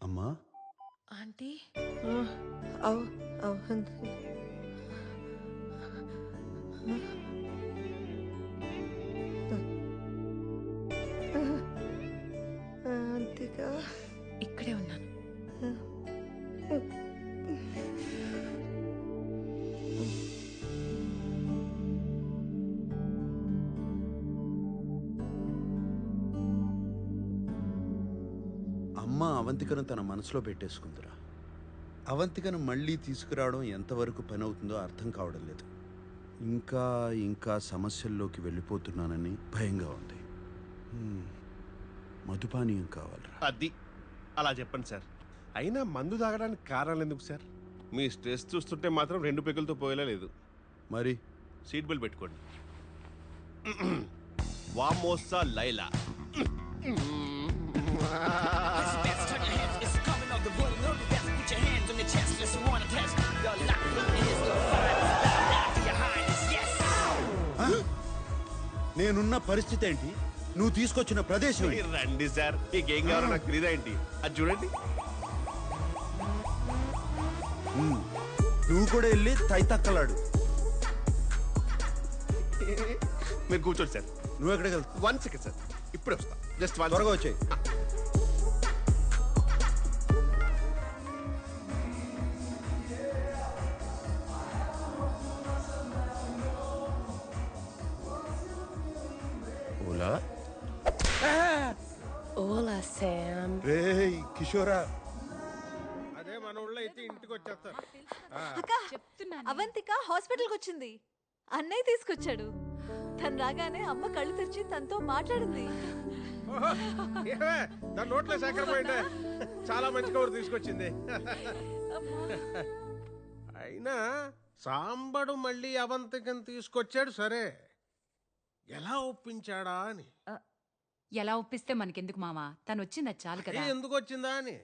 అమ్మా ఆంటీ అంతిగా ఇక్కడే ఉన్నాను. అమ్మ అవంతికను తన మనసులో పెట్టేసుకుందిరా. అవంతికను మళ్ళీ తీసుకురావడం ఎంతవరకు పని అవుతుందో అర్థం కావడం లేదు. ఇంకా ఇంకా సమస్యల్లోకి వెళ్ళిపోతున్నానని భయంగా ఉంది. మధుపానీయం కావాలరా. అది అలా చెప్పండి సార్. అయినా మందు తాగడానికి కారణాలు ఎందుకు సార్? మీ స్ట్రెస్ చూస్తుంటే మాత్రం 2 పెగులతో పోయేలా లేదు. మరి సీట్ బెల్ట్ పెట్టుకోండి. వామోసా లైలా. నేనున్న పరిస్థితి ఏంటి, నువ్వు తీసుకొచ్చిన ప్రదేశం రండి సార్, మీకేం కావాలో నాకు తెలీదా ఏంటి? అది చూడండి. నువ్వు కూడా వెళ్ళి తైతక్కలాడు. మీరు కూర్చోండి సార్. నువ్వు ఎక్కడికి వెళ్తావు? 1 సెకండ్ సార్, ఇప్పుడే వస్తా. జస్ట్ త్వరగా వచ్చాయి. ఓలా ఓలా శామ్. రేయ్ కిషోరా, అదే మన ఊళ్ళో అయితే ఇంటికి వచ్చేస్తారు. అవంతిక హాస్పిటల్కి వచ్చింది. అన్నయ్య తీసుకొచ్చాడు. తను రాగానే అమ్మ కళ్ళు తెరిచి తనతో మాట్లాడింది. దాని నోట్లో సక్కర పోయింటే చాలా మంచి కబురు తీసుకొచ్చింది. అయినా సాంబడు మళ్ళీ అవంతికను తీసుకొచ్చాడు సరే, ఎలా ఒప్పించాడా అని. ఎలా ఒప్పిస్తే మనకెందుకు మామా, తను వచ్చింది చాలు కదా. ఎందుకు వచ్చిందా అని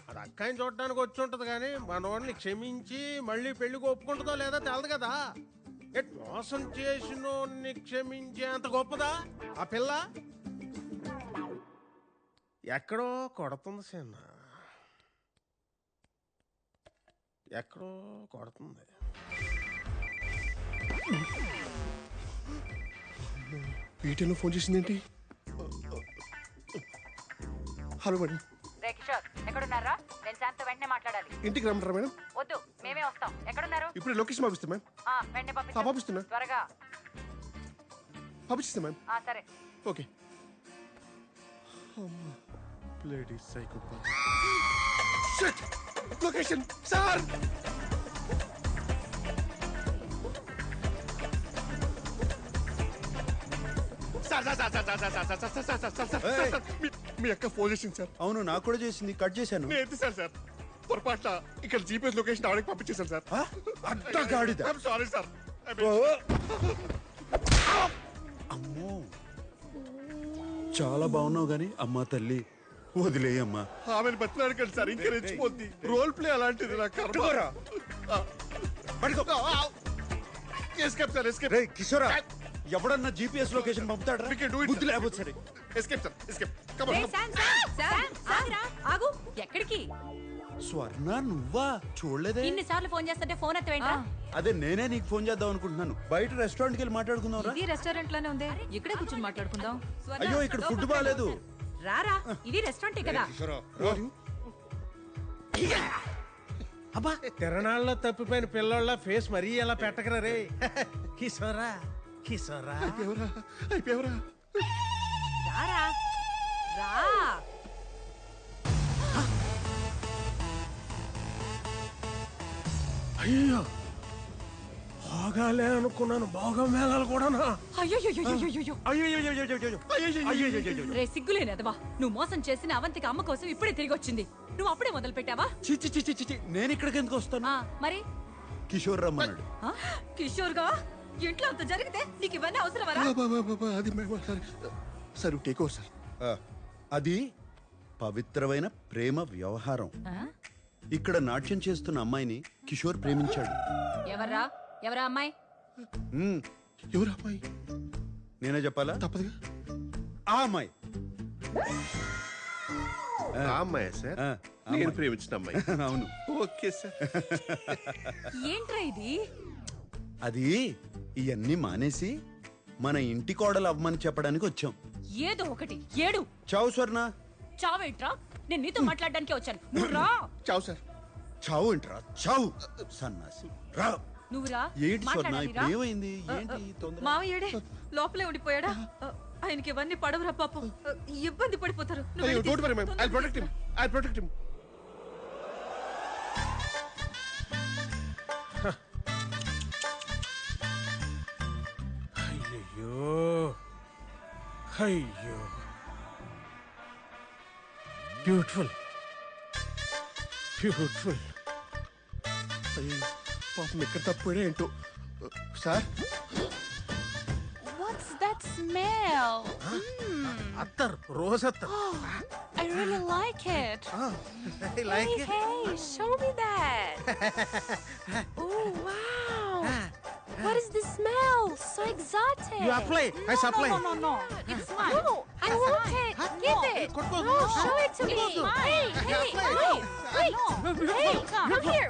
అది అక్కాయిని చూడటానికి వచ్చి ఉంటది కానీ మనోడిని క్షమించి మళ్ళీ పెళ్లికి ఒప్పుకుంటుందో లేదా తెలదు కదా. మోసం చేసినోడిని క్షమించే అంత గొప్పదా ఆ పిల్ల? ఎక్కడో కొడుతుంది సిన్న, ఎక్కడో కొడుతుంది. వీటిలో ఫోన్ చేసిందేంటి? Hello madam. కిషోర్ ఎక్కడున్నారా? నేను శాంత వెంటనే మాట్లాడాలి. ఇంటికి రమ్మంటారా మేడం? వద్దు, మేమే వస్తాం. ఎక్కడున్నారు? ఇప్పుడు లొకేషన్ పంపిస్తా మ్యామ్. వెంటనే పంపిస్తున్నా. త్వరగా పంపిస్తా మ్యామ్. సరే. Okay. Bloody psychopath. Shit! Location sir. మీ అక్క ఫోన్ చేసింది సార్. అవును, నాకు కూడా చేసింది. కట్ చేశాను. నేను సార్ పొరపాట్ల ఇక్కడ జీపీఎస్ లొకేషన్ ఆవిడకి పంపించేశాను సార్. Sorry sir. అమ్మో, చాలా బాగున్నావు గాని అమ్మా తల్లి వదిలేయమ్మా. ఆమెను బతిలాడకండి సార్, ఇంకా రెచ్చిపోద్ది. రోల్ ప్లే అలాంటిది. నాకు ఎస్కేప్ సార్, ఎస్కేప్. కిషోరా, ఎవడన్నా జీపీఎస్ లొకేషన్ పంపుతాడా? బుద్ధి లేకపోతే సరే. Escape sir, escape. ఆగు. ఎక్కడికి? స్వర్ణ, నువ్వా? చూడలేదే. ఇన్నిసార్లు ఫోన్ చేస్తుంటే ఫోన్ ఎత్తవేంట్రా? అదే నేనే నీకు ఫోన్ చేద్దాం అనుకుంటున్నాను. బయట రెస్టారెంట్కి వెళ్ళి మాట్లాడుకుందాం. ఇది రెస్టారెంట్ లోనే ఉంది, ఇక్కడే కూర్చొని మాట్లాడుకుందాం. అయ్యో, ఇక్కడ ఫుడ్ బాగాలేదు. రారా, ఇది రెస్టారెంటే కదా. అబ్బా, తిరణాల్లో తప్పిపోయిన పిల్లోళ్ళ ఫేస్ మరీ ఎలా పెట్టకరా రే. కిషోరా, కిషోరా. అయిపోయావరా? రారా, రా. అయ్యో, బాగాలే అనుకున్నాను. బాగా మేళాలు కూడానా? రే సిగ్గులేనదవా, నువ్వు మోసం చేసిన అవంతికి అమ్మ కోసం ఇప్పుడే తిరిగి వచ్చింది. నువ్వు అప్పుడే మొదలు పెట్టావా? చిచి, నేను ఇక్కడికి ఎందుకు వస్తాను? మరి కిషోర్ రమ్మన్నాడు. కిషోర్ గా ఇంట్లో అంత జరిగితే నీకు ఇవన్నీ అవసరమా? అది సార్ టేక్ ఓవర్ సార్. అది పవిత్రమైన ప్రేమ వ్యవహారం. ఇక్కడ నాట్యం చేస్తున్న అమ్మాయిని కిషోర్ ప్రేమించాడు. ఎవరా అమ్మాయి? ఎవరు అమ్మాయి? నేనే చెప్పాలా? తప్పదుగా. ఆ అమ్మాయి ఆ అమ్మాయి సార్ ఆ, నేను ప్రేమించిన అమ్మాయి. అవును. Okay sir. ఏంట్రా ఇది? అది ఇవన్నీ మానేసి మన ఇంటి కోడలు అవ్వమని చెప్పడానికి వచ్చాం. ఏదో ఒకటి ఏడు. చావు స్వర్ణ. చావేంట్రా? నేను నీతో మాట్లాడడానికే వచ్చాను. నువ్వు రా. చావు సార్. చావు ఏంట్రా చావు సన్నాసి రా. నువ్వు రా. ఏంటి స్వర్ణ మాట్లాడాలి రా. ఇప్పుడు ఏమైంది? ఏంటి తొందర? మావయ్యడే లోపలే ఉండిపోయాడా ఆయనకి ఇవన్నీ పడవరా పాపం ఇబ్బంది పడిపోతారు నువ్వు అయ్యో వెళ్ళి don't worry ma'am, I protect him, I protect him. అయ్యో అయ్యో బ్యూటిఫుల్ బ్యూటిఫుల్. అయ్యో పాపం ఎక్కడ తప్పిపోయినా ఏంటో. Sir What's that smell? Attar rose attar. I really like it. Like Hey, show me that. Oh, wow. What is the smell? So exotic. You apply I supply. No. It's mine. No, I want it. Give it. No, show it to me. Hey, hey, wait. Hey, come here.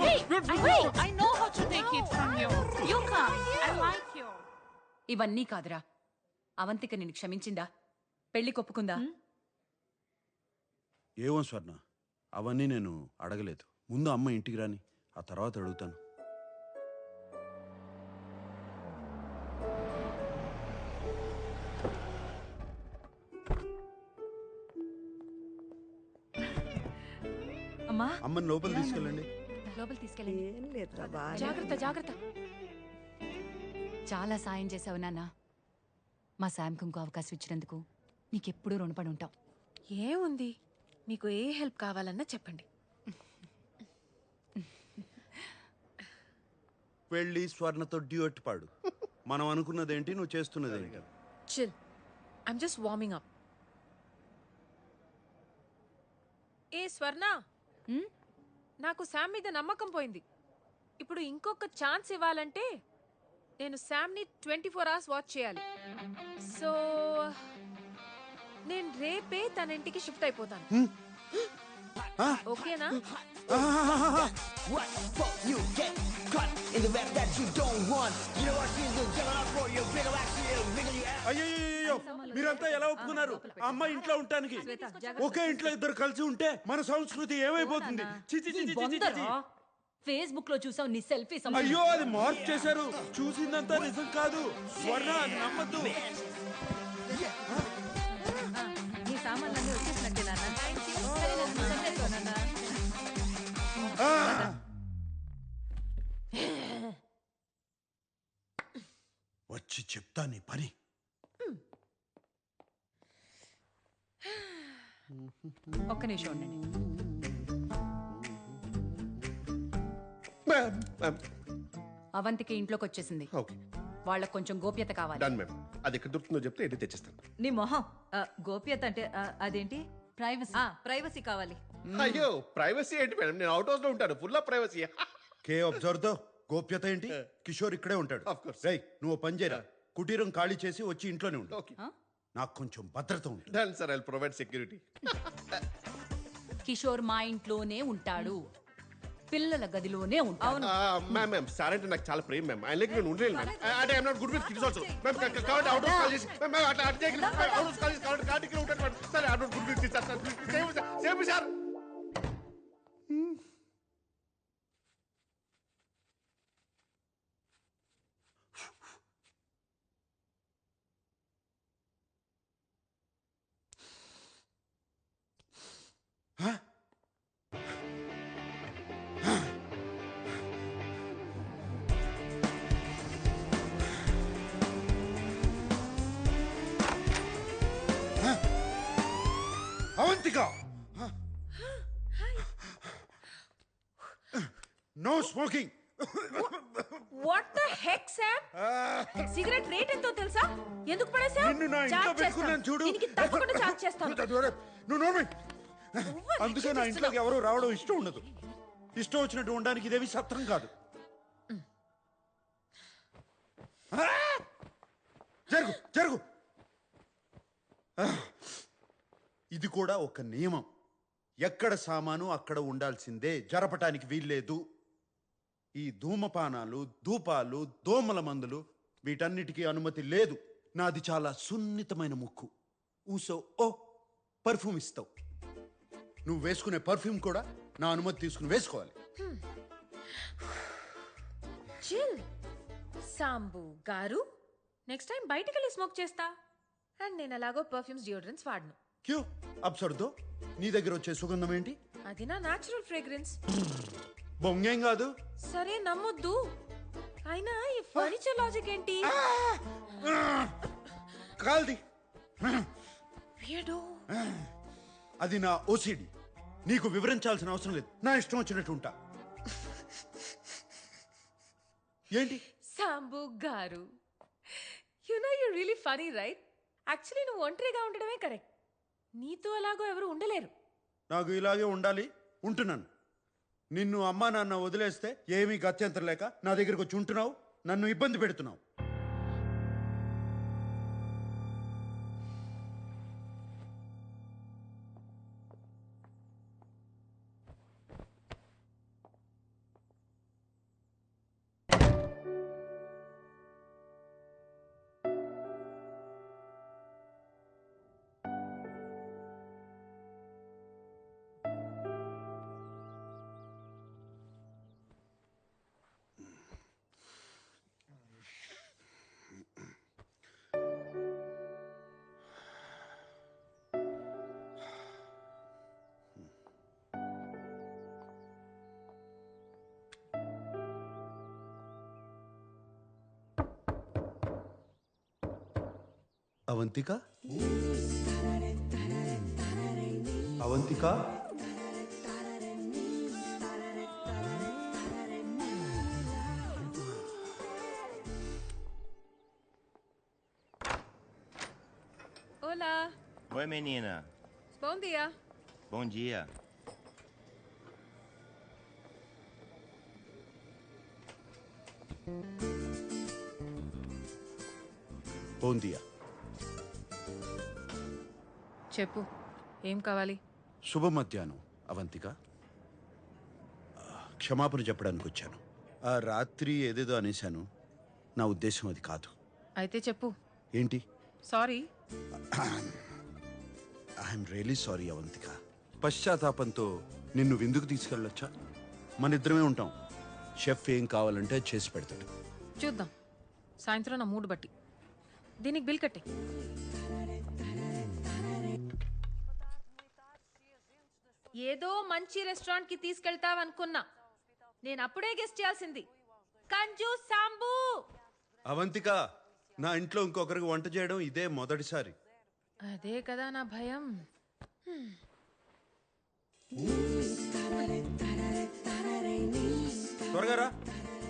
Wait. Wait. I know how to take it from you. You come. I like you. ఇవన్నీ కాదురా. అవంతిక నిన్ను క్షమించిందా? పెళ్లి కొప్పుకుందా? ఏమో స్వర్ణ, అవన్నీ నేను అడగలేదు. ముందు అమ్మ ఇంటికి రాని, ఆ తర్వాత అడుగుతాను. అమ్మా అమ్మని లోపల తీసుకెళ్ళండి. లోపల తీసుకెళ్ళండి. ఏం లేదురా బాగా జాగ్రత్త జాగ్రత్త. చాలా సాయం చేసావు నాన్న. మా శాంకు ఇంకో అవకాశం ఇచ్చినందుకు నీకెప్పుడూ రుణపడి ఉంటాం. ఏముంది? మీకు ఏ హెల్ప్ కావాలన్నా చెప్పండి. వెళ్ళి స్వర్ణతో డ్యూట్ పాడు. మనం అనుకున్నదేంటి, నువ్వు చేస్తున్నదేంటి? Chill. I'm just warming up. ఏ స్వర్ణ, నాకు శామ్ మీద నమ్మకం పోయింది. ఇప్పుడు ఇంకొక ఛాన్స్ ఇవ్వాలంటే నేను శామ్ని 24 hours వాచ్ చేయాలి. సో నేను రేపే తన ఇంటికి షిఫ్ట్ అయిపోతాను. ఓకేనా? What the fuck you get caught in the web that you don't want. You know what she's doing, giving up for you, bigger accident, bigger you have. అయ్యో, మీరంతా ఎలా ఒప్పుకున్నారు ఆ అమ్మాయి ఇంట్లో ఉండటానికి? ఒకే ఇంట్లో ఇద్దరు కలిసి ఉంటే మన సంస్కృతి ఏమైపోతుంది? ఫేస్బుక్ లో చూసావు నీ సెల్ఫీ. అయ్యో, అది మార్క్ చేశారు. చూసిందంతా నిజం కాదు స్వర్ణ, అది నమ్మద్దు. నీ సామాన్లన్నీ వచ్చేసినట్టే నాన్న వచ్చి చెప్తా నీ పని. ఒక్క నిమిషం ఉండండి. అవంతికి ఇంట్లోకి వచ్చేసింది. ఓకే వాళ్ళకి కొంచెం గోప్యత కావాలి. Done ma'am. అది ఎక్కడ దొరుకుతుందో చెప్తే ఎన్ని తెచ్చిస్తాను. నీ మొహం గోప్యత అంటే అదేంటి ప్రైవసీ. ప్రైవసీ కావాలి. అయ్యో ప్రైవసీ ఏంటి మేడం, నేను అవుట్ హౌస్ లో ఉంటాను, full of privacy. K observe తో గోప్యత ఏంటి? కిషోర్ ఇక్కడే ఉంటాడు. Of course. రేయ్, నువ్వు పని చేయరా, కుటీరం ఖాళీ చేసి వచ్చి ఇంట్లోనే ఉండు. ఓకే నాకు కొంచెం భద్రత ఉంటుంది. Done sir, I will provide security. Kishore మా ఇంట్లోనే ఉంటాడు, పిల్లల గదిలోనే ఉంటాడు. మ్యామ్ మ్యామ్ సార్ అంటే నాకు చాలా ప్రేమ మ్యామ్. ఆయన లేక నేను ఉండలేను మ్యామ్. అంటే I'm not good with kids also ma'am. కాబట్టి అవుట్ హౌస్ కాల్ చేసి మ్యామ్ అట్లా అటు చేయకండి. అవుట్ హౌస్ కాల్ చేసి కాబట్టి కార్డ్ ఇక్కడ ఉంటాను ma'am. Sir I'm not good with kids sir. Same sir. Avantika, no smoking. What the heck Sam? Cigarette rate ఎంతో తెలుసా? ఎందుకు పడేసా? నిన్ను నా ఇంట్లో పెట్టుకున్నాను చూడు. దీనికి తప్పకుండా చార్జ్ చేస్తాను. నువ్వు నోర్మి. అందుకే నా ఇంట్లోకి ఎవరు రావడం ఇష్టం ఉండదు. ఇష్టం వచ్చినట్టు ఉండడానికి ఇదేవి సత్రం కాదు. జరుగు జరుగు. ఇది కూడా ఒక నియమం. ఎక్కడ సామాను అక్కడ ఉండాల్సిందే, జరపటానికి వీల్లేదు. ఈ ధూమపానాలు, ధూపాలు, దోమల మందులు వీటన్నిటికీ అనుమతి లేదు. నాది చాలా సున్నితమైన ముక్కు. ఊసో ఓ పర్ఫ్యూమ్ ఇస్తావు. నువ్వు వేసుకునే పర్ఫ్యూమ్ కూడా నా అనుమతి తీసుకుని వేసుకోవాలి. చిల్ సాంబు గారు, నెక్స్ట్ టైం బయటికి వెళ్ళి స్మోక్ చేస్తా. అండ్ నేను అలాగో పర్ఫ్యూమ్స్ డియోడ్రెంట్స్ వాడను. క్యూ అబ్సర్దో, నీ దగ్గర వచ్చే సుగంధం ఏంటి? అది నా న్యాచురల్ ఫ్రేగ్రెన్స్. బొంగేం కాదు. సరే నమ్మొద్దు, అయినా ఈ ఫర్నిచర్ లాజిక్ ఏంటి? కాల్ది. Weirdo. అది నా ఓసిడి. నీకు వివరించాల్సిన అవసరం లేదు. నా ఇష్టం వచ్చినట్టు ఉంటా. ఏంటి Sambu garu, you know you really funny right? Actually నువ్వు ఒంటరిగా ఉండడమే కరెక్ట్. నీతో అలాగో ఎవరు ఉండలేరు. నాకు ఇలాగే ఉండాలి, ఉంటున్నాను. నిన్ను అమ్మా నాన్న వదిలేస్తే ఏమీ గత్యంతరం లేక నా దగ్గరకు వచ్చి ఉంటున్నావు, నన్ను ఇబ్బంది పెడుతున్నావు. Avantika, Avantika, Olá, Oi, menina. bom dia. Bom dia. బోందియా. చెప్పు, ఏం కావాలి? శుభ మధ్యాహ్నం అవంతిక. క్షమాపణ చెప్పడానికి వచ్చాను. ఆ రాత్రి ఏదేదో అనేశాను, నా ఉద్దేశం అది కాదు. అయితే చెప్పు. ఏంటి? Sorry. I'm really sorry Avantika. పశ్చాత్తాపంతో నిన్ను విందుకు తీసుకెళ్ళొచ్చా? మన ఇద్దరమే ఉంటాం. షెఫ్ ఏం కావాలంటే అది చేసి పెడతాడు. చూద్దాం, సాయంత్రం నా మూడు బట్టి. దీనికి బిల్ కట్టే. ఏదో మంచి రెస్టారెంట్ కి తీసుకెళ్తావనుకున్నా, నేను అప్పుడే గెస్ట్ చేయాల్సింది. కంజూ సాంబు. అవంతిక, నా ఇంట్లో ఇంకొకరికి వంట చేయడం ఇదే మొదటిసారి. అదే కదా నా భయం. త్వరగా రా,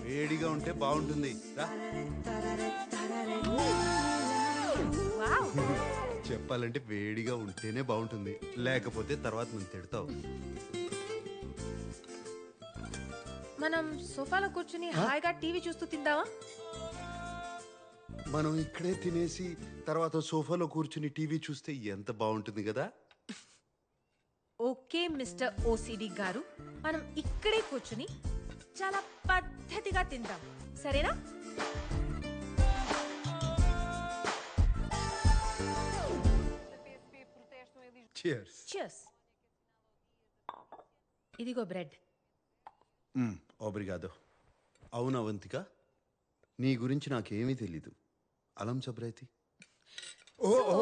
వేడిగా ఉంటే బాగుంటుంది. రా. వావ్. చెప్పాలంటే వేడిగా ఉంటేనే బాగుంటుంది, లేకపోతే తర్వాత నన్ను తిడతావు. మనం సోఫాలో కూర్చుని హాయిగా టీవీ చూస్తూ తిందావా? మనం ఇక్కడే తినేసి తర్వాత సోఫాలో కూర్చుని టీవీ చూస్తే ఎంత బాగుంటుంది కదా. ఓకే మిస్టర్ ఓసిడి గారు, మనం ఇక్కడే కూర్చుని చాలా పద్ధతిగా తిందాం, సరేనా? Cheers. Cheers. ఇదిగో బ్రెడ్. ఓబ్రిగాదో. అవును అవంతిక, నీ గురించి నాకేమీ తెలీదు. అలం సబ్రైతి. ఓ ఓ,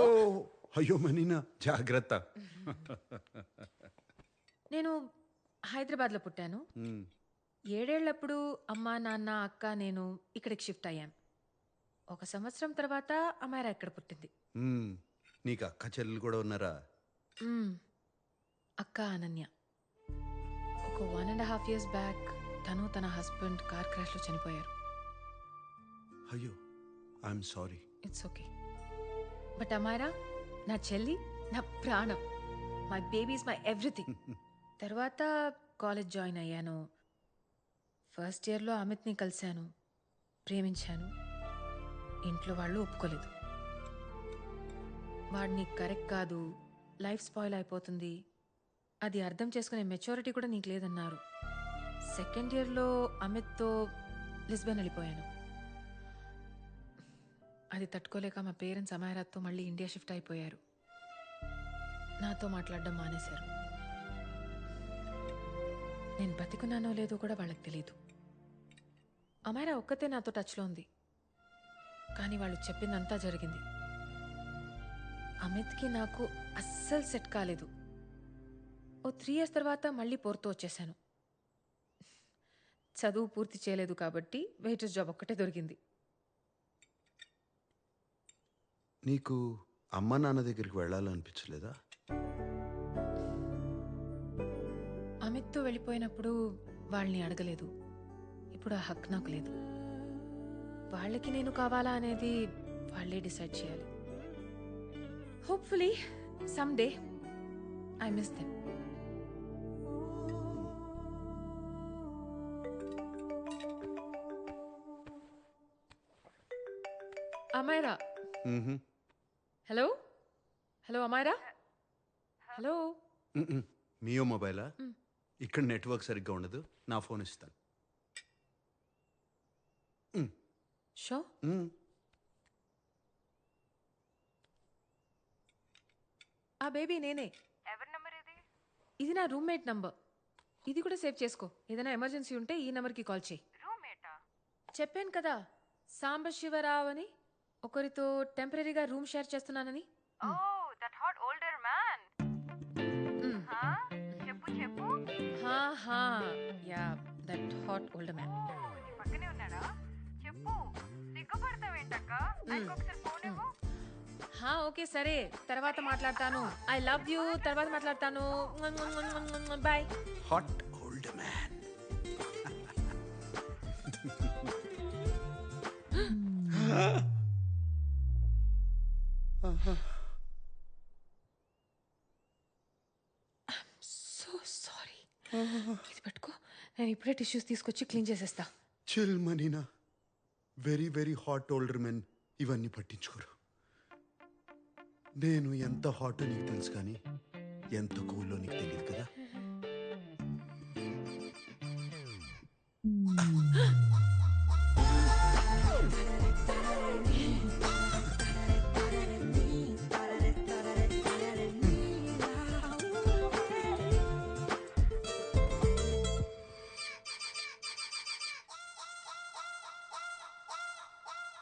అయ్యో మనీనా, జాగ్రత్త. నేను హైదరాబాద్లో పుట్టాను. 7 ఏళ్లప్పుడు అమ్మా నాన్న అక్క నేను ఇక్కడికి షిఫ్ట్ అయ్యాం. 1 సంవత్సరం తర్వాత అమ్మాయి ఇక్కడ పుట్టింది. నీకు అక్క చెల్లెలు కూడా ఉన్నారా? అక్క అనన్య. ఒక 1.5 years బ్యాక్ తను తన హస్బెండ్ కార్ క్రాష్లో చనిపోయారు. అయ్యో, I'm sorry. It's okay. But అమ్మాయిరా నా చెల్లి, నా ప్రాణం. My baby is my everything. తర్వాత కాలేజ్ జాయిన్ అయ్యాను. ఫస్ట్ ఇయర్లో అమిత్ని కలిశాను, ప్రేమించాను. ఇంట్లో వాళ్ళు ఒప్పుకోలేదు. వాడిని కరెక్ట్ కాదు, లైఫ్ స్పాయిల్ అయిపోతుంది, అది అర్థం చేసుకునే మెచ్యూరిటీ కూడా నీకు లేదన్నారు. సెకండ్ ఇయర్లో అమిత్తో లిస్బన్ వెళ్ళిపోయాను. అది తట్టుకోలేక మా పేరెంట్స్ అమాయరాతో మళ్ళీ ఇండియా షిఫ్ట్ అయిపోయారు. నాతో మాట్లాడడం మానేశారు. నేను బతికున్నానో లేదో కూడా వాళ్ళకి తెలీదు. అమాయరా ఒక్కతే నాతో టచ్లో ఉంది, కానీ వాళ్ళు చెప్పిందంతా జరిగింది. అమిత్కి నాకు అస్సలు సెట్ కాలేదు. ఓ 3 years తర్వాత మళ్ళీ పోర్తో వచ్చేసాను. చదువు పూర్తి చేయలేదు కాబట్టి వెయిటర్స్ జాబ్ ఒక్కటే దొరికింది. నీకు అమ్మ నాన్న దగ్గరికి వెళ్ళాలనిపించలేదా? అమిత్తో వెళ్ళిపోయినప్పుడు వాళ్ళని అడగలేదు. ఇప్పుడు ఆ హక్కు నాకు లేదు. వాళ్ళకి నేను కావాలా అనేది వాళ్ళే డిసైడ్ చేయాలి. Hopefully some day I miss them. Amaira. Hello hello Amaira. Hello. మియో మొబైలా? ఇక్కడ నెట్వర్క్ సరిగ్గా ఉండదు, నా ఫోన్ ఇస్తాను. షో. ఆ బేబీ నేనే. ఎవరి నంబర్ ఇది? ఇది నా రూమ్మేట్ నంబర్. ఇది కూడా సేవ్ చేసుకో. ఏదైనా ఎమర్జెన్సీ ఉంటే ఈ నెంబర్కి కాల్ చేయి. రూమ్మేటా? చెప్పాను కదా సాంబశివరావు అని, ఒకరితో టెంపరీగా రూమ్ షేర్ చేస్తున్నానని. Oh that hot older man. హా చెప్పు చెప్పు. హా హా yeah that hot older man. నీ పక్కనే ఉన్నాడా? చెప్పు. సిగ్గుపడతావేంటక్క? నాకు ఒకసారి ఫోన్ ఇవ్వు. హా ఓకే సరే, తర్వాత మాట్లాడతాను. I love you. తర్వాత మాట్లాడతాను. Bye. Hot old man. So sorry. ఇది పట్టుకో, నేను ఇప్పుడే టిష్యూస్ తీసుకొచ్చి క్లీన్ చేసేస్తా. చిల్ మనీనా. Very very hot older men ఇవన్నీ పట్టించుకోరు. నేను ఎంత హాట్ నీకు తెలుసు, కానీ ఎంత కూల్లో నీకు తెలియదు కదా.